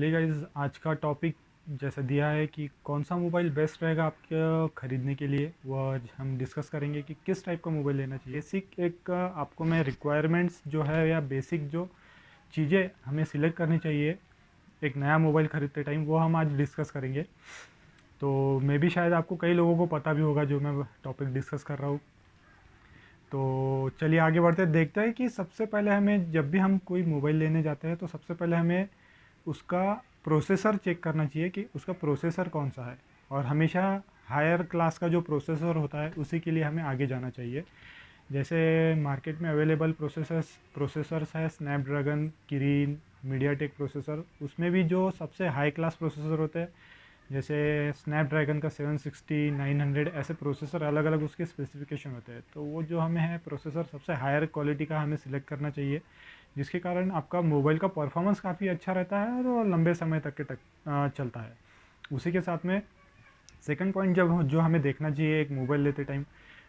चलिए गाइस, आज का टॉपिक जैसा दिया है कि कौन सा मोबाइल बेस्ट रहेगा आपके ख़रीदने के लिए, वो आज हम डिस्कस करेंगे कि किस टाइप का मोबाइल लेना चाहिए। बेसिक एक आपको मैं रिक्वायरमेंट्स जो है या बेसिक जो चीज़ें हमें सिलेक्ट करनी चाहिए एक नया मोबाइल ख़रीदते टाइम, वो हम आज डिस्कस करेंगे। तो मे भी शायद आपको कई लोगों को पता भी होगा जो मैं टॉपिक डिस्कस कर रहा हूँ। तो चलिए आगे बढ़ते देखते हैं कि सबसे पहले हमें जब भी हम कोई मोबाइल लेने जाते हैं तो सबसे पहले हमें उसका प्रोसेसर चेक करना चाहिए कि उसका प्रोसेसर कौन सा है। और हमेशा हायर क्लास का जो प्रोसेसर होता है उसी के लिए हमें आगे जाना चाहिए। जैसे मार्केट में अवेलेबल प्रोसेसर्स है स्नैपड्रैगन, किरीन, मीडियाटेक प्रोसेसर। उसमें भी जो सबसे हाई क्लास प्रोसेसर होते हैं जैसे स्नैपड्रैगन का 760, 900, ऐसे प्रोसेसर अलग अलग उसके स्पेसिफिकेशन होते हैं। तो वो जो हमें है प्रोसेसर सबसे हायर क्वालिटी का हमें सिलेक्ट करना चाहिए, जिसके कारण आपका मोबाइल का परफॉर्मेंस काफ़ी अच्छा रहता है और लंबे समय तक चलता है। उसी के साथ में सेकंड पॉइंट जब जो हमें देखना चाहिए एक मोबाइल लेते टाइम,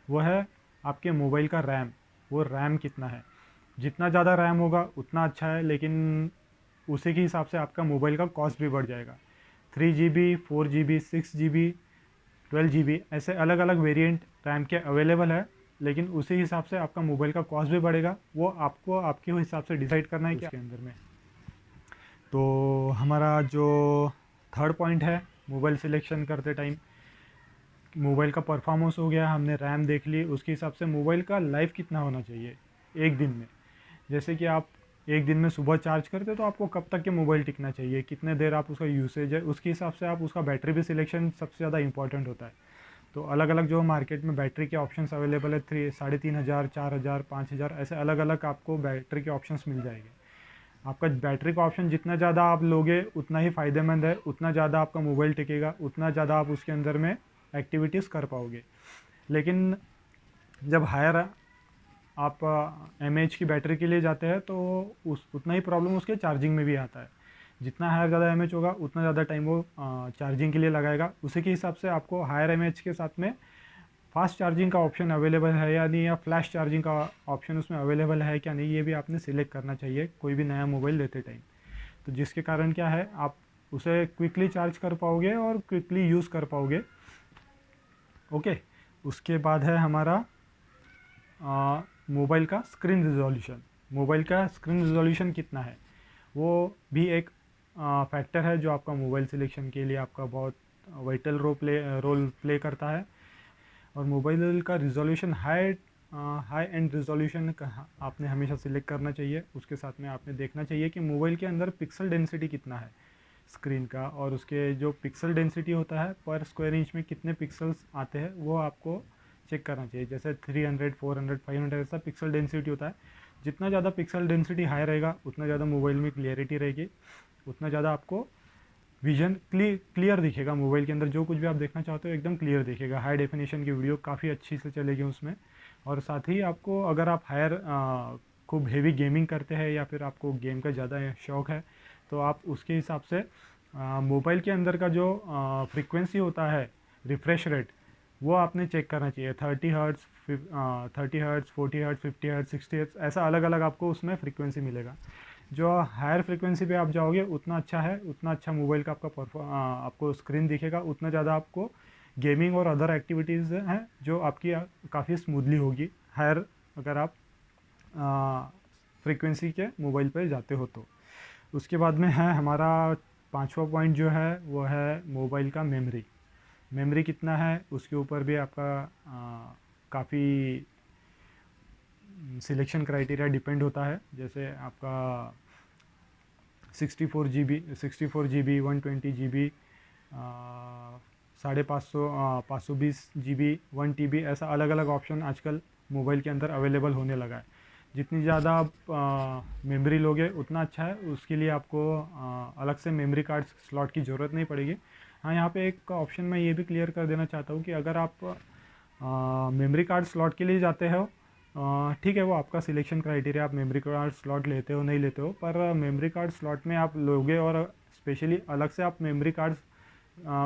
वो है आपके मोबाइल का रैम। वो रैम कितना है, जितना ज़्यादा रैम होगा उतना अच्छा है, लेकिन उसी के हिसाब से आपका मोबाइल का कॉस्ट भी बढ़ जाएगा। 3 GB, 4 GB, 6 GB, 12 GB ऐसे अलग अलग वेरिएंट रैम के अवेलेबल है, लेकिन उसी हिसाब से आपका मोबाइल का कॉस्ट भी बढ़ेगा। वो आपको आपके हिसाब से डिसाइड करना है कि उसके अंदर में। तो हमारा जो थर्ड पॉइंट है मोबाइल सिलेक्शन करते टाइम, मोबाइल का परफॉर्मेंस हो गया, हमने रैम देख ली, उसके हिसाब से मोबाइल का लाइफ कितना होना चाहिए एक दिन में। जैसे कि आप एक दिन में सुबह चार्ज करते हो तो आपको कब तक के मोबाइल टिकना चाहिए, कितने देर आप उसका यूसेज है, उसके हिसाब से आप उसका बैटरी भी सिलेक्शन सबसे ज़्यादा इंपॉर्टेंट होता है। तो अलग अलग जो मार्केट में बैटरी के ऑप्शंस अवेलेबल है, 3,500, 4,000, 5,000 ऐसे अलग अलग आपको बैटरी के ऑप्शंस मिल जाएंगे। आपका बैटरी का ऑप्शन जितना ज़्यादा आप लोगे उतना ही फ़ायदेमंद है, उतना ज़्यादा आपका मोबाइल टिकेगा, उतना ज़्यादा आप उसके अंदर में एक्टिविटीज़ कर पाओगे। लेकिन जब हायर आप mAh की बैटरी के लिए जाते हैं तो उतना ही प्रॉब्लम उसके चार्जिंग में भी आता है। जितना हायर ज़्यादा mAh होगा उतना ज़्यादा टाइम वो चार्जिंग के लिए लगाएगा। उसी के हिसाब से आपको हायर mAh के साथ में फास्ट चार्जिंग का ऑप्शन अवेलेबल है या नहीं, या फ्लैश चार्जिंग का ऑप्शन उसमें अवेलेबल है क्या नहीं, ये भी आपने सिलेक्ट करना चाहिए कोई भी नया मोबाइल लेते टाइम। तो जिसके कारण क्या है, आप उसे क्विकली चार्ज कर पाओगे और क्विकली यूज़ कर पाओगे। ओके, उसके बाद है हमारा मोबाइल का स्क्रीन रिजोल्यूशन। मोबाइल का स्क्रीन रिजोल्यूशन कितना है वो भी एक फैक्टर है जो आपका मोबाइल सिलेक्शन के लिए आपका बहुत वाइटल रोल प्ले करता है। और मोबाइल का रिजोल्यूशन हाई एंड रिजोल्यूशन का आपने हमेशा सिलेक्ट करना चाहिए। उसके साथ में आपने देखना चाहिए कि मोबाइल के अंदर पिक्सल डेंसिटी कितना है स्क्रीन का, और उसके जो पिक्सल डेंसिटी होता है पर स्क्वायर इंच में कितने पिक्सल्स आते हैं वो आपको चेक करना चाहिए। जैसे 300, 400, 500 ऐसा पिक्सल डेंसिटी होता है। जितना ज़्यादा पिक्सल डेंसिटी हाई रहेगा उतना ज़्यादा मोबाइल में क्लियरिटी रहेगी, उतना ज़्यादा आपको विजन क्लियर दिखेगा। मोबाइल के अंदर जो कुछ भी आप देखना चाहते हो एकदम क्लियर दिखेगा। हाई डेफिनेशन की वीडियो काफ़ी अच्छी से चलेगी उसमें। और साथ ही आपको अगर आप हायर खूब हेवी गेमिंग करते हैं या फिर आपको गेम का ज़्यादा शौक है तो आप उसके हिसाब से मोबाइल के अंदर का जो फ्रीक्वेंसी होता है, रिफ्रेश रेट, वो आपने चेक करना चाहिए। 30 hertz, 30 hertz, 40 hertz, 50 hertz, 60 hertz ऐसा अलग अलग आपको उसमें फ्रीक्वेंसी मिलेगा। जो हायर फ्रीक्वेंसी पे आप जाओगे उतना अच्छा है, उतना अच्छा मोबाइल का आपको स्क्रीन दिखेगा, उतना ज़्यादा आपको गेमिंग और अदर एक्टिविटीज़ हैं जो आपकी काफ़ी स्मूथली होगी हायर अगर आप फ्रीक्वेंसी के मोबाइल पर जाते हो तो। उसके बाद में है हमारा पांचवा पॉइंट जो है वो है मोबाइल का मेमोरी। मेमोरी कितना है उसके ऊपर भी आपका काफ़ी सिलेक्शन क्राइटेरिया डिपेंड होता है। जैसे आपका 64 GB, 120 GB, 550, 520 GB, 1 TB ऐसा अलग अलग ऑप्शन आजकल मोबाइल के अंदर अवेलेबल होने लगा है। जितनी ज़्यादा आप मेमोरी लोगे उतना अच्छा है, उसके लिए आपको अलग से मेमोरी कार्ड स्लॉट की ज़रूरत नहीं पड़ेगी। हाँ, यहाँ पे एक ऑप्शन मैं ये भी क्लियर कर देना चाहता हूँ कि अगर आप मेमोरी कार्ड स्लॉट के लिए जाते हो, ठीक है वो आपका सिलेक्शन क्राइटेरिया, आप मेमोरी कार्ड स्लॉट लेते हो नहीं लेते हो, पर मेमोरी कार्ड स्लॉट में आप लोगे और स्पेशली अलग से आप मेमोरी कार्ड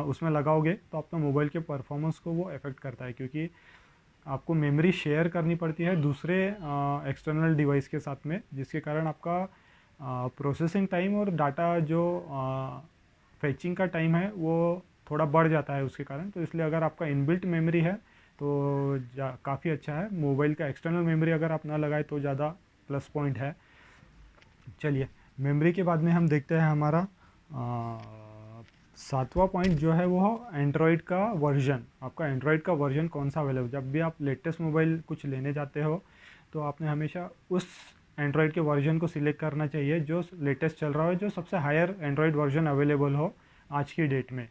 उसमें लगाओगे तो आपका मोबाइल के परफॉर्मेंस को वो अफेक्ट करता है, क्योंकि आपको मेमोरी शेयर करनी पड़ती है दूसरे एक्सटर्नल डिवाइस के साथ में, जिसके कारण आपका प्रोसेसिंग टाइम और डाटा जो फेचिंग का टाइम है वो थोड़ा बढ़ जाता है उसके कारण। तो इसलिए अगर आपका इनबिल्ट मेमोरी है तो काफ़ी अच्छा है। मोबाइल का एक्सटर्नल मेमोरी अगर आप ना लगाए तो ज़्यादा प्लस पॉइंट है। चलिए, मेमोरी के बाद में हम देखते हैं हमारा 7वां पॉइंट जो है वो एंड्रॉयड का वर्जन। आपका एंड्रॉयड का वर्जन कौन सा अवेलेबल। जब भी आप लेटेस्ट मोबाइल कुछ लेने जाते हो तो आपने हमेशा उस एंड्रॉयड के वर्जन को सिलेक्ट करना चाहिए जो लेटेस्ट चल रहा हो, जो सबसे हायर एंड्रॉयड वर्जन अवेलेबल हो आज की डेट में।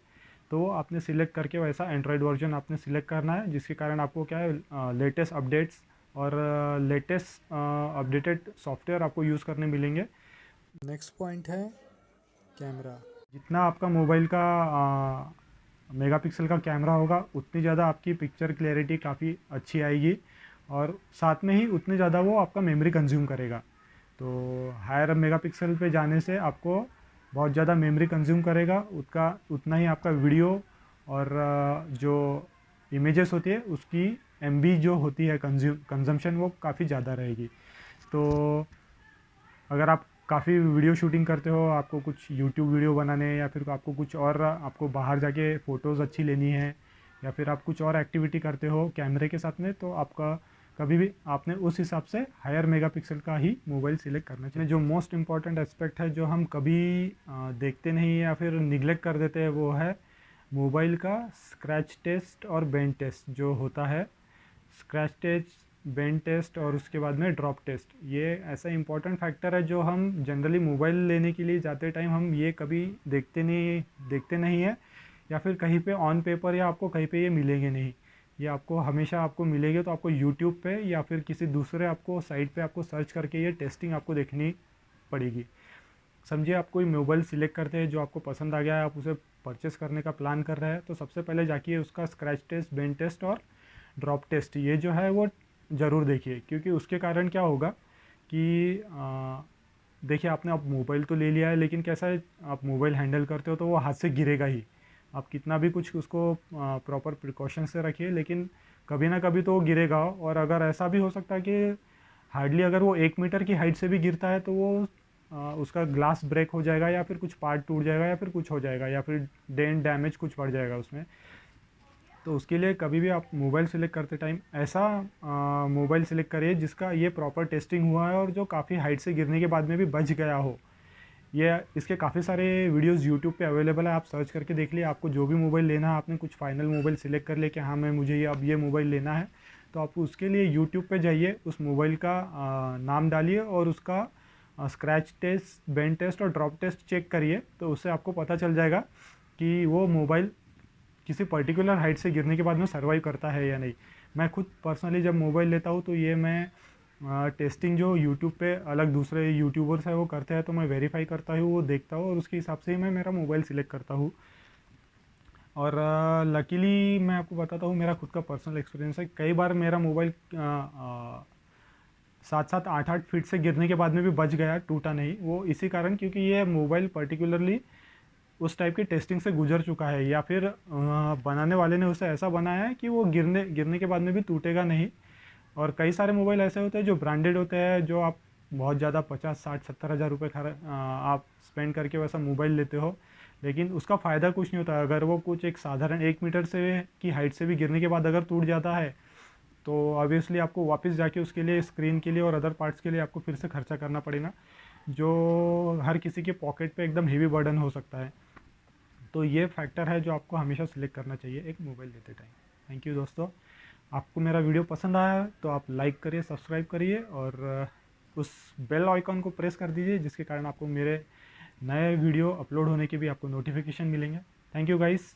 तो आपने सिलेक्ट करके वैसा एंड्रॉयड वर्जन आपने सिलेक्ट करना है, जिसके कारण आपको क्या है लेटेस्ट अपडेट्स और लेटेस्ट अपडेटेड सॉफ्टवेयर आपको यूज़ करने मिलेंगे। नेक्स्ट पॉइंट है कैमरा। जितना आपका मोबाइल का मेगापिक्सल का कैमरा होगा उतनी ज़्यादा आपकी पिक्चर क्लैरिटी काफ़ी अच्छी आएगी और साथ में ही उतनी ज़्यादा वो आपका मेमोरी कंज्यूम करेगा। तो हायर मेगापिक्सल पे जाने से आपको बहुत ज़्यादा मेमोरी कंज्यूम करेगा, उतना ही आपका वीडियो और जो इमेजेस होती है उसकी एमबी जो होती है कंजम्पशन वो काफ़ी ज़्यादा रहेगी। तो अगर आप काफ़ी वीडियो शूटिंग करते हो, आपको कुछ यूट्यूब वीडियो बनाने या फिर आपको कुछ और आपको बाहर जाके फ़ोटोज़ अच्छी लेनी है या फिर आप कुछ और एक्टिविटी करते हो कैमरे के साथ में, तो आपका कभी भी आपने उस हिसाब से हायर मेगापिक्सल का ही मोबाइल सिलेक्ट करना चाहिए। जो मोस्ट इम्पॉर्टेंट एस्पेक्ट है जो हम कभी देखते नहीं या फिर निगलेक्ट कर देते हैं वो है मोबाइल का स्क्रैच टेस्ट और बेंड टेस्ट जो होता है। स्क्रैच टेस्ट, बेंड टेस्ट और उसके बाद में ड्रॉप टेस्ट, ये ऐसा इंपॉर्टेंट फैक्टर है जो हम जनरली मोबाइल लेने के लिए जाते टाइम हम ये कभी देखते नहीं है या फिर कहीं पे ऑन पेपर या आपको कहीं पे ये मिलेंगे नहीं। ये आपको हमेशा आपको मिलेंगे तो आपको यूट्यूब पे या फिर किसी दूसरे आपको साइट पे आपको सर्च करके ये टेस्टिंग आपको देखनी पड़ेगी। समझिए आप कोई मोबाइल सिलेक्ट करते हैं जो आपको पसंद आ गया है, आप उसे परचेस करने का प्लान कर रहे हैं, तो सबसे पहले जाके उसका स्क्रैच टेस्ट, बेंड टेस्ट और ड्रॉप टेस्ट ये जो है वो ज़रूर देखिए। क्योंकि उसके कारण क्या होगा कि देखिए आपने अब मोबाइल तो ले लिया है, लेकिन कैसा है आप मोबाइल हैंडल करते हो तो वो हाथ से गिरेगा ही। आप कितना भी कुछ उसको प्रॉपर प्रिकॉशन से रखिए, लेकिन कभी ना कभी तो वो गिरेगा। और अगर ऐसा भी हो सकता है कि हार्डली अगर वो 1 मीटर की हाइट से भी गिरता है तो वो उसका ग्लास ब्रेक हो जाएगा या फिर कुछ पार्ट टूट जाएगा या फिर कुछ हो जाएगा या फिर डेंट डैमेज कुछ पड़ जाएगा उसमें। तो उसके लिए कभी भी आप मोबाइल सेलेक्ट करते टाइम ऐसा मोबाइल सेलेक्ट करिए जिसका ये प्रॉपर टेस्टिंग हुआ है और जो काफ़ी हाइट से गिरने के बाद में भी बच गया हो। ये इसके काफ़ी सारे वीडियोस यूट्यूब पे अवेलेबल है, आप सर्च करके देख लिए। आपको जो भी मोबाइल लेना है, आपने कुछ फाइनल मोबाइल सिलेक्ट कर लिया कि हाँ मुझे ये अब ये मोबाइल लेना है, तो आप उसके लिए यूट्यूब पे जाइए, उस मोबाइल का नाम डालिए और उसका स्क्रैच टेस्ट, बेंड टेस्ट और ड्रॉप टेस्ट चेक करिए। तो उससे आपको पता चल जाएगा कि वो मोबाइल किसी पर्टिकुलर हाइट से गिरने के बाद में सर्वाइव करता है या नहीं। मैं खुद पर्सनली जब मोबाइल लेता हूँ तो ये मैं टेस्टिंग जो यूट्यूब पे अलग दूसरे यूट्यूबर्स है वो करते हैं तो मैं वेरीफाई करता हूँ, वो देखता हूँ और उसके हिसाब से ही मैं मेरा मोबाइल सिलेक्ट करता हूँ। और लकीली मैं आपको बताता हूँ मेरा खुद का पर्सनल एक्सपीरियंस है। कई बार मेरा मोबाइल 7-8 फीट से गिरने के बाद में भी बच गया, टूटा नहीं। वो इसी कारण क्योंकि ये मोबाइल पर्टिकुलरली उस टाइप की टेस्टिंग से गुजर चुका है या फिर बनाने वाले ने उसे ऐसा बनाया है कि वो गिरने के बाद में भी टूटेगा नहीं। और कई सारे मोबाइल ऐसे होते हैं जो ब्रांडेड होते हैं, जो आप बहुत ज़्यादा 50-60-70 हज़ार रुपये आप स्पेंड करके वैसा मोबाइल लेते हो, लेकिन उसका फ़ायदा कुछ नहीं होता। अगर वो कुछ एक साधारण 1 मीटर से की हाइट से भी गिरने के बाद अगर टूट जाता है तो ऑब्वियसली आपको वापस जाके उसके लिए स्क्रीन के लिए और अदर पार्ट्स के लिए आपको फिर से खर्चा करना पड़ेगा, जो हर किसी के पॉकेट पे एकदम हेवी बर्डन हो सकता है। तो ये फैक्टर है जो आपको हमेशा सिलेक्ट करना चाहिए एक मोबाइल लेते टाइम। थैंक यू दोस्तों। आपको मेरा वीडियो पसंद आया तो आप लाइक करिए, सब्सक्राइब करिए और उस बेल आइकॉन को प्रेस कर दीजिए, जिसके कारण आपको मेरे नए वीडियो अपलोड होने के भी आपको नोटिफिकेशन मिलेंगे। Thank you guys.